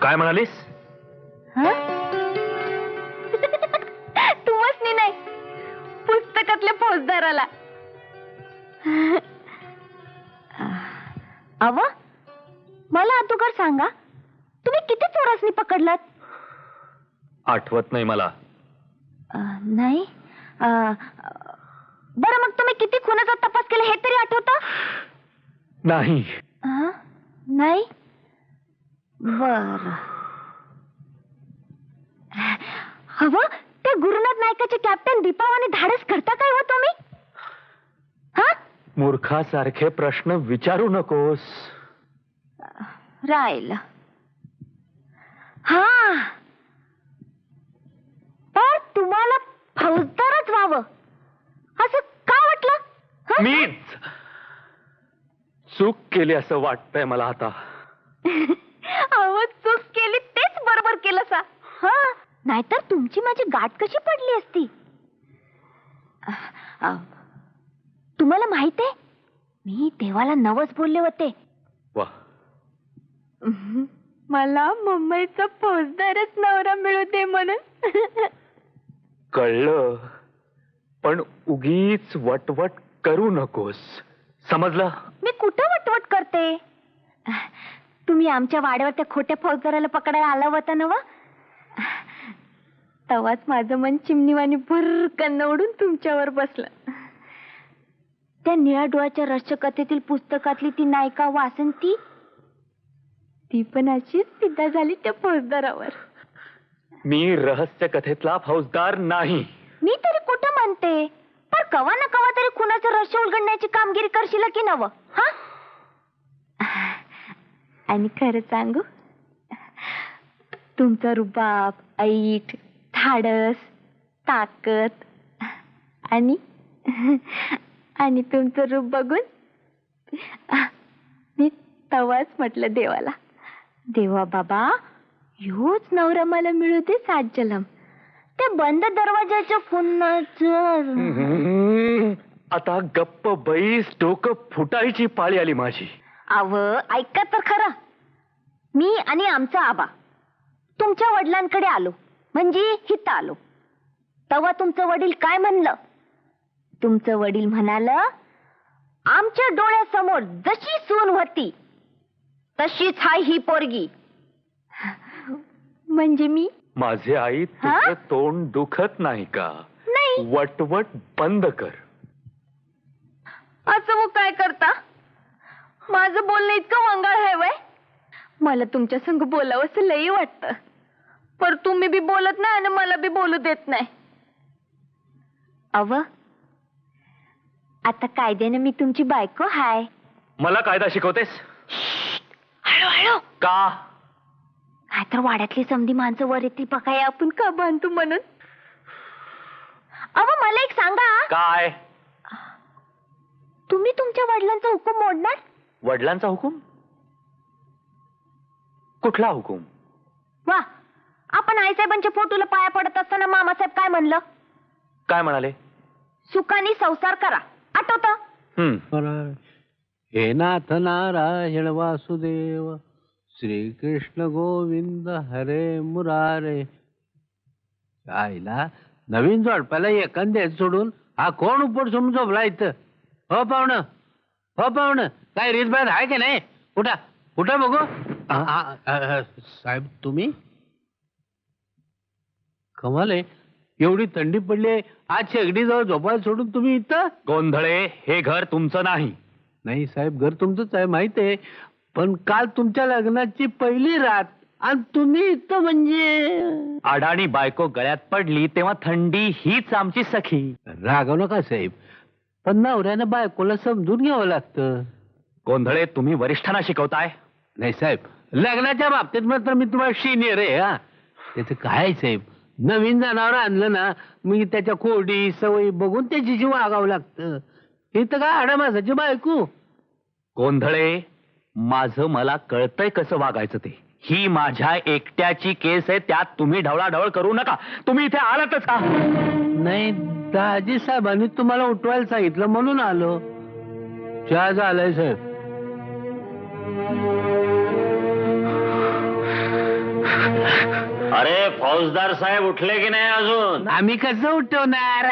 काय म्हणालीस? तुम्हाच नाही, पुस्तकातल्या फौजदाराला. अव मला अतुकर सांगा, तुम्ही किती चोरासनी पकडलात? आठवत नाही मला. नाही. बरं मग तुम्ही किती खुनाचा तपास केला हे तरी आठवतं? नाही. नाही. बर. हवं त्या गुरुनाथ नायकाचे कॅप्टन दीपावाने धाडस करता काय हो तुम्ही? मूर्खासारखे प्रश्न विचारू नकोस. राहिलं. पण तुम्हाला फौजदारच व्हावं असं का वाटलं? मीच चूक केली असं वाटतंय मला आता. अहो चूक केली तेच बरोबर केलं सा. नाहीतर तुमची माझी गाठ कशी पडली असती? तुम्हाला माहित आहे, मी देवाला नवस बोलले होते. वा. मला मुंबईचा फौजदारच नवरा मिळू दे म्हणून. कळलं, पण उगीच वटवट करू नकोस, समजलं? मी कुठं वटवट करते? तुम्ही आमच्या वाड्यावर त्या खोट्या फौजदाराला पकडायला आला होता ना? तेव्हाच माझं मन चिमणीवाणी भुरकन उडून तुमच्यावर बसलं. त्या निळ्या डोळ्याच्या रहस्यकथेतील पुस्तकातली ती नायिका वासंती, ती पण अशीच फिदा झाली त्या फौजदारावर. मी रहस्य कथेतला फौजदार नाही. मी तरी कुठं म्हणते, पण कवा ना कवा तरी खुनाचं रहस्य उलगडण्याची कामगिरी करशील की नव? आणि खरं सांगू, तुमचा रुबाब, ऐट, धाडस, ताकद आणि तुमचं रूप बघून मी तवाच म्हटलं देवाला, देवा बाबा ह्योच नवरा मला मिळू दे सात जलम. त्या बंद दरवाजाच्या खुनाचं. आता गप्प बैस, डोकं फुटायची पाळी आली माझी. अव ऐका तर खरं, मी आणि आमचा आबा तुमच्या वडिलांकडे आलो, म्हणजे हित आलो. तेव्हा तुमचं वडील काय म्हणलं? तुमचं वडील म्हणालं, आमच्या डोळ्यासमोर जशी सून होती तशीच हाय ही पोरगी. म्हणजे मी? माझे आई, तुझं तोंड दुखत नाही का? नाही. वटवट बंद कर. असं मग काय करता? माझं बोलणं इतकं वंगाळ आहे वय? मला तुमच्या संग बोलावं असं लई वाटतं, पर तुम्ही बी बोलत नाही आणि मला बी बोलू देत नाही. अव आता कायद्याने मी तुमची बायको हाय. मला कायदा शिकवतेस? हळू हळू. का? नाहीतर वाड्यातली समधी माणसं वर येतील बघाय आपण का बांधतो म्हणून. अव मला एक सांगा. काय? तुम्ही तुमच्या वडिलांचा हुकूम मोडणार? वडिलांचा हुकूम? कुठला हुकूम? वा, आपण आईसाहेबांच्या फोटोला पाया पडत असताना मामासाहेब काय म्हणलं? काय म्हणाले? सुखाने संसार करा, आठवतं? हे नाथ नारायण वासुदेव, श्रीकृष्ण गोविंद हरे मुरारे. आईला नवीन जोडप्याला एखाद्या सोडून हा कोण उपट सोडून झोपला इथं? हो पाहुणं, हो पाहुणं, काय रीतभात आहे की नाही? उठा उठा बघू. साहेब तुम्ही? कमाल आहे, एवढी थंडी पडली आहे, आज शेगडी जवळ झोपायला सोडून तुम्ही इथं? गोंधळे, हे घर तुमचं नाही. नाही साहेब, घर तुमचंच आहे माहित आहे, पण काल तुमच्या लग्नाची पहिली रात आणि तुम्ही इथं म्हणजे? अडाणी बायको गळ्यात पडली तेव्हा थंडी हीच आमची सखी. रागव नका साहेब, पण नवऱ्यानं बायकोला समजून घ्यावं लागतं. गोंधळे, तुम्ही वरिष्ठांना शिकवताय? नाही साहेब, लग्नाच्या बाबतीत मात्र मी तुम्हाला सिनियर आहे. त्याचं काय साहेब, नवीन जनावर आणलं ना, मी त्याच्या कोडी सवयी बघून त्याची वागावं लागतं. इथं काय आडामासाची बायको? गोंधळे, माझं मला कळतंय कसं वागायचं ते. ही माझ्या एकट्याची केस आहे, त्यात तुम्ही ढवळाढवळ करू नका. तुम्ही इथे आलातच का? नाही, दाजी साहेबांनी तुम्हाला उठवायला सांगितलं म्हणून आलो. चहा झालाय साहेब. अरे फौजदार साहेब उठले की नाही अजून? आम्ही कसं उठवणार?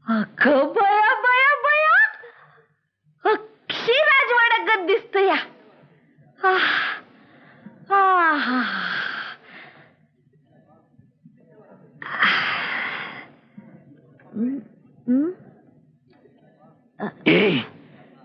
अगं बया बया बया, अक्षी राजवाड्यागत दिसत या. ए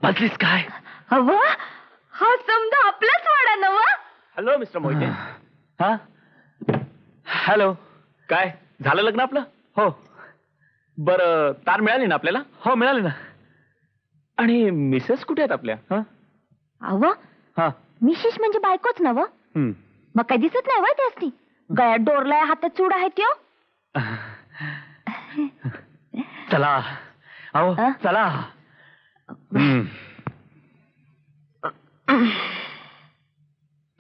बसलीस काय? अव हा समजा आपलाच वाडा नव. Hello mister Mohite. हा हॅलो. काय झालं लग्न आपलं? हो. बरं तार मिळाली ना आपल्याला? हो मिळाली ना. आणि मिसेस कुठे आहेत आपल्या? अव हा मिशिश म्हणजे बायकोच नव. मग काही दिसत नाही वय त्यासनी? गळ्यात डोरलाय, हातात चूड आहे त्यो. चला अहो चला.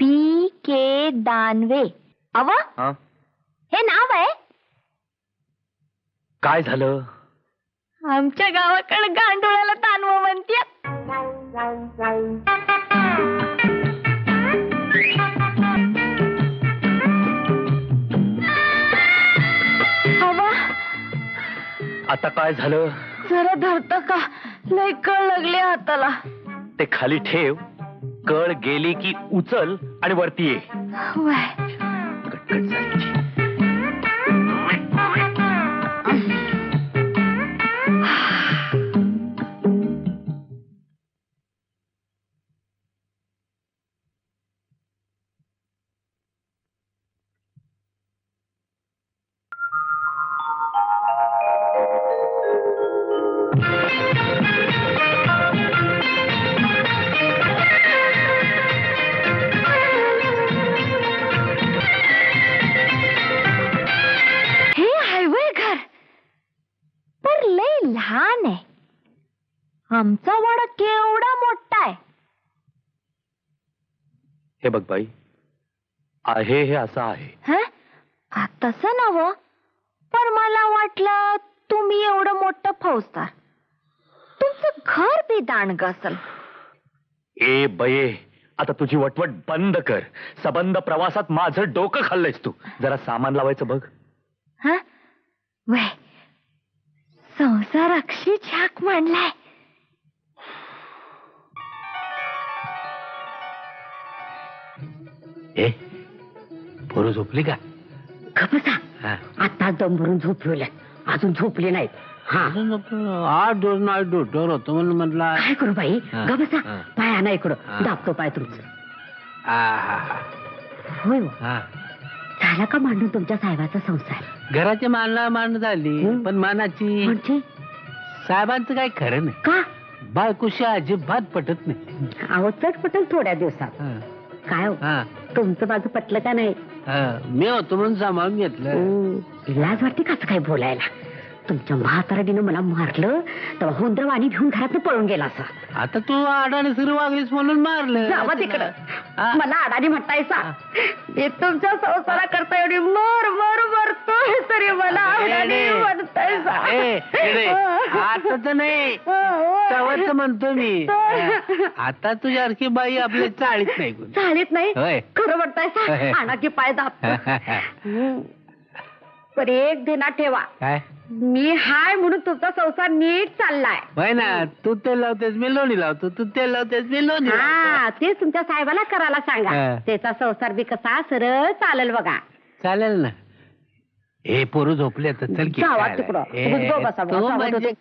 P.K. दानवे. अव हे नाव आहे? काय झालं? आमच्या गावाकडे गांडोळ्याला तानव म्हणते. आता काय झालं? जरा धरत का? लय कळ लागली हाताला. ते खाली ठेव. कळ गेली की उचल आणि वरती ये. वय. कटकट झाली. लहान आहे. आमचा वाडा केवढा मोठा आहे. हे बघ बाई, आहे हे असं आहे. तसं नव, पण मला वाटलं तुम्ही एवढं मोठं फौजदार, तुमचं घर बी दांडग असल. ए बये, आता तुझी वटवट बंद कर. सबंध प्रवासात माझं डोकं खाल्लंयस तू. जरा सामान लावायचं बघ. वय, संसार अक्षी छाक मांडलाय. ए पोरं झोपली का? खपसा, आता दम भरून झोपवलं, अजून झोपले नाहीत. 8 दिवस नाही डोक्यावर होतो म्हणून म्हटलं काय करू बाई. गबसा, पाय आणा इकडं, दाबतो पाय तुमचं. होय झाला का मांडून तुमच्या साहेबाचा संसार? घराची मांडणं झाली, पण मानाची म्हणजे साहेबांचं काय खरं नाही. का? बायकोशी अजिबात पटत नाही. अहो चटपटल थोड्या दिवसात. काय तुमचं माझं पटलं का नाही? मी होतो म्हणून सांभाळून घेतलं. लाज वाटते काच काय बोलायला. तुमच्या म्हातारडीनं मला मारलं तेव्हा हुंदरवाणी घेऊन घरात पळून गेला असा. आता तू अडाणी सुरू वागलीस म्हणून मारलं. जावा तिकडं. हा. मला अडाणी म्हणतायसा. मी तुमच्या संसारा करता एवढी मर मर मरतोय तरी मला अडाणी म्हणतायसा. आता तर नाही तवच म्हणतो मी. आता तुझ्यासारखी बाई आपल्या चाळीत नाही कोणी. चालीत नाही होय. खरं म्हणतायसा. अनाची पाय दाबतो. पण एक ध्यानात ठेवा, काय मी हाय म्हणून तुमचा संसार नीट चाललाय. होय ना. तू तेल लावतेस मी लोणी लावतो. तू तेल लावतेस मी लोणी लावतो. हा तेच तुमच्या साहेबाला करायला सांगा. हा. त्याचा संसार बी कसा सरळ चालेल बघा. चालेल ना. हे पोरं झोपले तर चल की जावा खायला. तिकडं. ए, उगाच बसा, तू बसा, म्हणजे बसा.